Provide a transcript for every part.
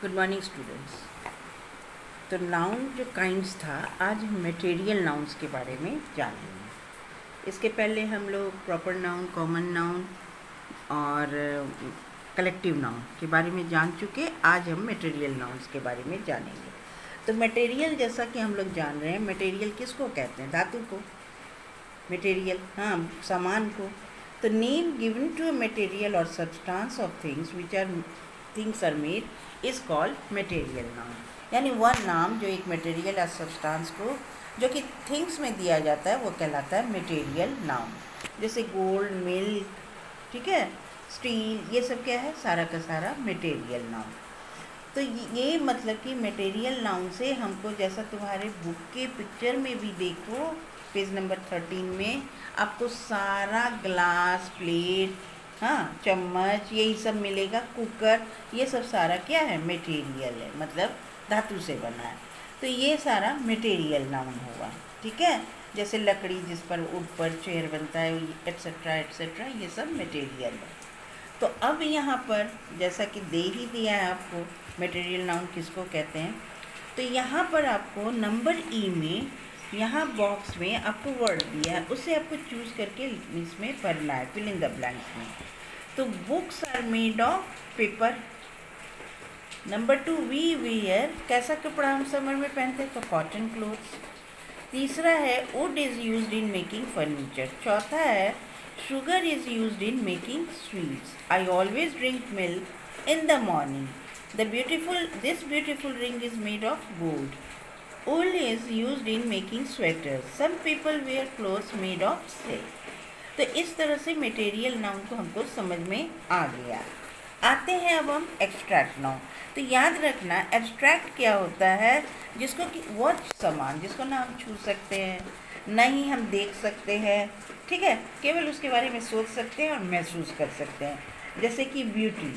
Good morning students. तो noun जो kinds था, आज हम मटेरियल नाउन्स के बारे में जानेंगे। इसके पहले हम लोग प्रॉपर नाउन, कॉमन नाउन और कलेक्टिव नाउन के बारे में जान चुके। आज हम मटेरियल नाउन्स के बारे में जानेंगे। तो मटेरियल, जैसा कि हम लोग जान रहे हैं, मटेरियल किसको कहते हैं? धातु को मटेरियल, हाँ, सामान को। तो name given to a material और substance of things are made is called material noun. यानी वह नाम जो एक मटेरियल या सब्सटेंस को जो कि थिंग्स में दिया जाता है वो कहलाता है मटेरियल नाउन। जैसे गोल्ड, मिल्क, ठीक है, स्टील, ये सब क्या है? सारा का सारा मटेरियल नाउन। तो ये मतलब कि मटेरियल नाउन से हमको, जैसा तुम्हारे बुक के पिक्चर में भी देखो, पेज नंबर 13 में आपको सारा ग्लास, प्लेट, हाँ, चम्मच, यही सब मिलेगा, कुकर, ये सब सारा क्या है? मटेरियल है, मतलब धातु से बना है। तो ये सारा मटेरियल नाउन हुआ, ठीक है। जैसे लकड़ी जिस पर वुड पर चेयर बनता है, एट्सेट्रा एट्सेट्रा, ये सब मटेरियल है। तो अब यहाँ पर जैसा कि दे ही दिया है आपको मटेरियल नाउन किसको कहते हैं, तो यहाँ पर आपको नंबर ई में, यहाँ बॉक्स में आपको वर्ड दिया है, उससे आपको चूज़ करके इसमें भरना है, फिल इन द ब्लैंक्स में। तो books are made of paper. Number 2, we wear, कैसा कपड़ा हम समर में पहनते हैं? तो कॉटन क्लोथ्स। तीसरा है would is used in making furniture. चौथा है sugar is used in making sweets. I always drink milk in the morning. This beautiful ring is made of gold. Wool is used in making sweaters. Some people wear clothes made of silk. तो इस तरह से material noun को हमको समझ में आ गया। आते हैं अब हम एब्स्ट्रैक्ट नाउन। तो याद रखना, एब्स्ट्रैक्ट क्या होता है? जिसको कि वो सामान जिसको ना हम छू सकते हैं, ना ही हम देख सकते हैं, ठीक है, केवल उसके बारे में सोच सकते हैं और महसूस कर सकते हैं। जैसे कि ब्यूटी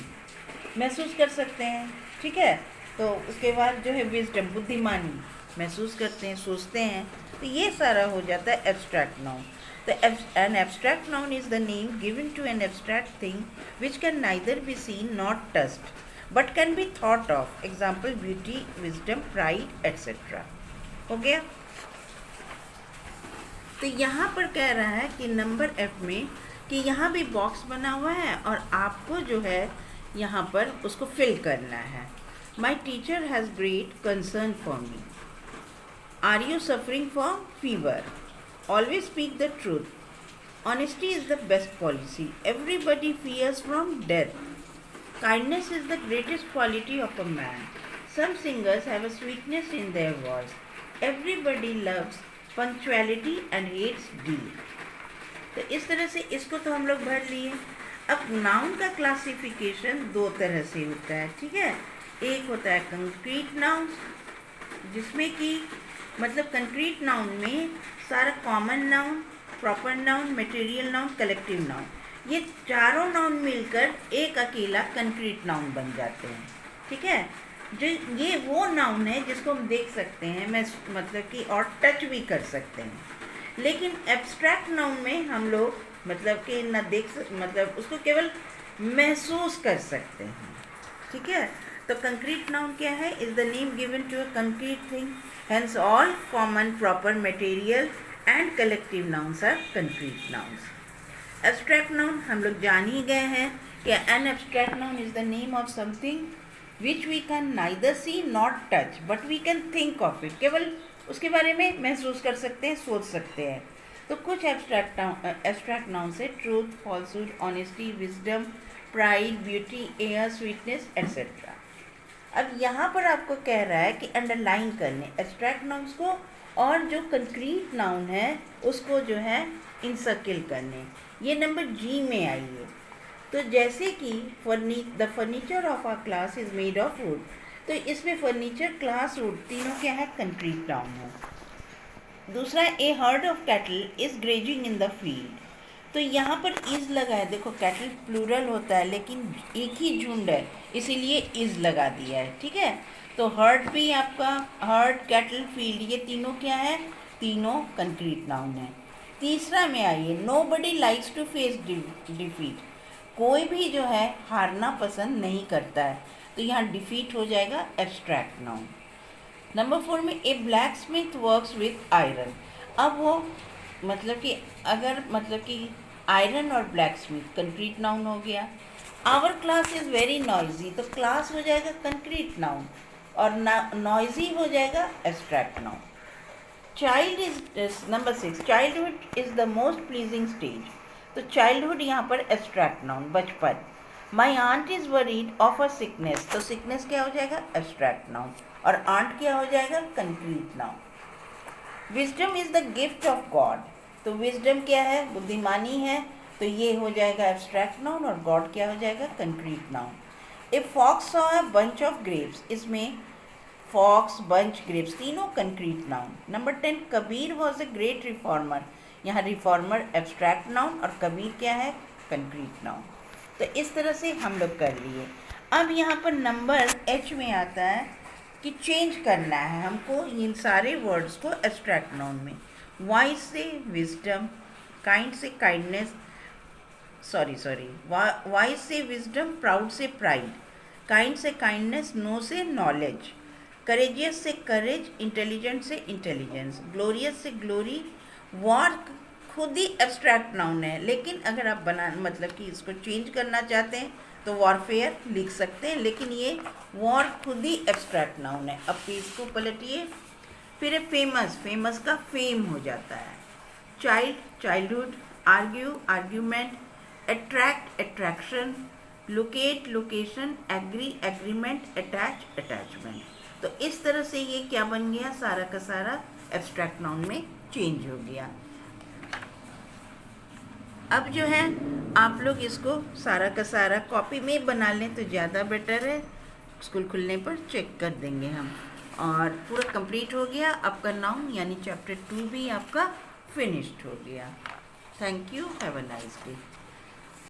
महसूस कर सकते हैं, ठीक है। तो उसके बाद जो है विजडम, बुद्धिमानी महसूस करते हैं, सोचते हैं। तो ये सारा हो जाता है एब्स्ट्रैक्ट नाउन। तो an abstract noun is the name given to an abstract thing which can neither be seen not touched but can be thought of. Example beauty, wisdom, pride etcetera. हो गया। तो यहाँ पर कह रहा है कि नंबर एफ में कि यहाँ भी बॉक्स बना हुआ है और आपको जो है यहाँ पर उसको फिल करना है। My teacher has great concern for me. Are you suffering from fever? Always speak the truth. Honesty is the best policy. Everybody fears from death. Kindness is the greatest quality of a man. Some singers have a sweetness in their voice. Everybody loves punctuality and hates deal. तो इस तरह से इसको तो हम लोग भर लिए। अब नाउन का क्लासिफिकेशन दो तरह से होता है, ठीक है। एक होता है कंक्रीट नाउन, जिसमें कि मतलब कंक्रीट नाउन में सारा common noun, proper noun, material noun, collective noun, ये चारों नाउन मिलकर एक अकेला कंक्रीट नाउन बन जाते हैं, ठीक है। जो ये वो नाउन है जिसको हम देख सकते हैं, मैं मतलब कि और टच भी कर सकते हैं। लेकिन एब्स्ट्रैक्ट नाउन में हम लोग मतलब कि ना मतलब उसको केवल महसूस कर सकते हैं, ठीक है। तो कंक्रीट नाउन क्या है? Is the name given to a concrete thing, hence all common proper material and collective nouns are concrete nouns. Abstract noun हम लोग जान ही गए हैं कि an abstract noun is the name of something which we can neither see not touch but we can think of it. केवल उसके बारे में महसूस कर सकते हैं, सोच सकते हैं। तो कुछ abstract nouns है truth, falsehood, honesty, wisdom, pride, beauty, air, sweetness, etc. अब यहाँ पर आपको कह रहा है कि अंडरलाइन करने एब्स्ट्रैक्ट नाउन्स को और जो कंक्रीट नाउन है उसको जो है इनसर्किल करने। ये नंबर जी में आई है। तो जैसे कि the furniture of our class is made of wood, तो इसमें फर्नीचर, क्लास, वुड तीनों क्या है? कंक्रीट नाउन है। दूसरा, a herd of cattle is grazing in the field. तो यहाँ पर इज़ लगा है, देखो कैटल प्लूरल होता है लेकिन एक ही झुंड है, इसीलिए इज़ लगा दिया है, ठीक है। तो हर्ड भी आपका, हर्ड, कैटल, फील्ड, ये तीनों क्या है? तीनों कंक्रीट नाउन है। तीसरा में आइए, nobody likes to face defeat. कोई भी जो है हारना पसंद नहीं करता है। तो यहाँ डिफीट हो जाएगा एब्स्ट्रैक्ट नाउन। नंबर 4 में a blacksmith works with iron. अब वो मतलब कि अगर मतलब कि आयरन और ब्लैक स्मिथ कंक्रीट नाउन हो गया। Our class is very noisy, तो क्लास हो जाएगा कंक्रीट नाउन और नॉइजी हो जाएगा abstract noun. Child is number 6, childhood is the most pleasing stage, तो चाइल्डहुड यहाँ पर एब्स्ट्रैक्ट नाउन, बचपन। My aunt is worried of a sickness, तो सिकनेस क्या हो जाएगा एब्स्ट्रैक्ट नाउन और आंट क्या हो जाएगा concrete noun. Wisdom is the gift of God, तो विजडम क्या है बुद्धिमानी है, तो ये हो जाएगा एब्स्ट्रैक्ट नाउन और गॉड क्या हो जाएगा concrete noun. A fox saw a bunch of grapes, इसमें फॉक्स बंच ग्रेप्स तीनों concrete noun. Number 10, Kabir was a great reformer, यहाँ रिफॉर्मर एब्स्ट्रैक्ट नाउन और कबीर क्या है कंक्रीट नाउन। तो इस तरह से हम लोग कर लिए। अब यहाँ पर नंबर H में आता है कि चेंज करना है हमको इन सारे वर्ड्स को एब्स्ट्रैक्ट नाउन में। वाइज से विजडम, काइंड से काइंडनेस, वाइज से विजडम, प्राउड से प्राइड, काइंड से काइंडनेस, नो से नॉलेज, करेजियस से करेज, इंटेलिजेंट से इंटेलिजेंस, ग्लोरियस से ग्लोरी। वॉर खुद ही एब्स्ट्रैक्ट नाउन है, लेकिन अगर आप मतलब कि इसको चेंज करना चाहते हैं तो वॉरफेयर लिख सकते हैं, लेकिन ये वॉर खुद ही एब्स्ट्रैक्ट नाउन है। अब पेज को पलटिए। फिर फेमस, फेमस का फेम हो जाता है। Child, childhood, argue, argument, attract, attraction, locate, location, agree, agreement, attach, attachment. तो इस तरह से ये क्या बन गया, सारा का सारा एब्स्ट्रैक्ट नाउन में चेंज हो गया। अब जो है आप लोग इसको सारा का सारा कॉपी में बना लें तो ज़्यादा बेटर है, स्कूल खुलने पर चेक कर देंगे हम। और पूरा कंप्लीट हो गया आपका नाउन, यानी चैप्टर 2 भी आपका फिनिश्ड हो गया। Thank you, have a nice day.